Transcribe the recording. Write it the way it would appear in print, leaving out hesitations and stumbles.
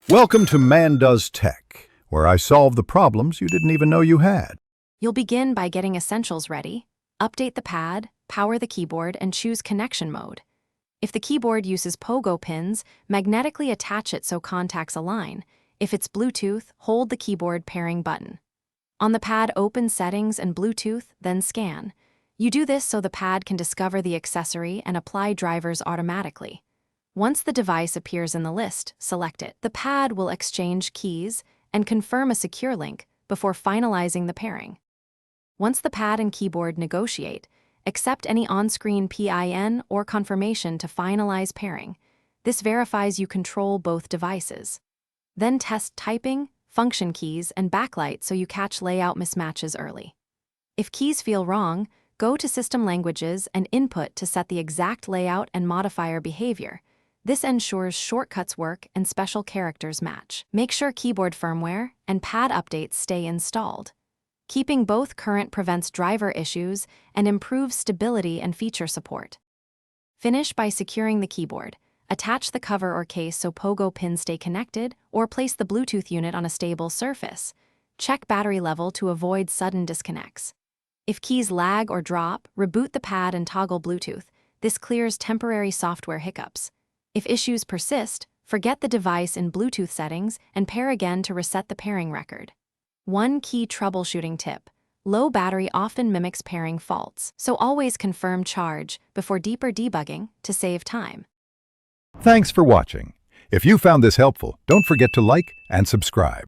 Welcome to Man Does Tech, where I solve the problems you didn't even know you had. You'll begin by getting essentials ready, update the pad, power the keyboard, and choose connection mode. If the keyboard uses pogo pins, magnetically attach it so contacts align. If it's Bluetooth, hold the keyboard pairing button. On the pad, open Settings and Bluetooth, then Scan. You do this so the pad can discover the accessory and apply drivers automatically. Once the device appears in the list, select it. The pad will exchange keys and confirm a secure link before finalizing the pairing. Once the pad and keyboard negotiate, accept any on-screen PIN or confirmation to finalize pairing. This verifies you control both devices. Then test typing, function keys, and backlight so you catch layout mismatches early. If keys feel wrong, go to System Languages and Input to set the exact layout and modifier behavior. This ensures shortcuts work and special characters match. Make sure keyboard firmware and pad updates stay installed. Keeping both current prevents driver issues and improves stability and feature support. Finish by securing the keyboard. Attach the cover or case so pogo pins stay connected, or place the Bluetooth unit on a stable surface. Check battery level to avoid sudden disconnects. If keys lag or drop, reboot the pad and toggle Bluetooth. This clears temporary software hiccups. If issues persist, forget the device in Bluetooth settings and pair again to reset the pairing record. One key troubleshooting tip: low battery often mimics pairing faults, so always confirm charge before deeper debugging to save time. Thanks for watching. If you found this helpful, don't forget to like and subscribe.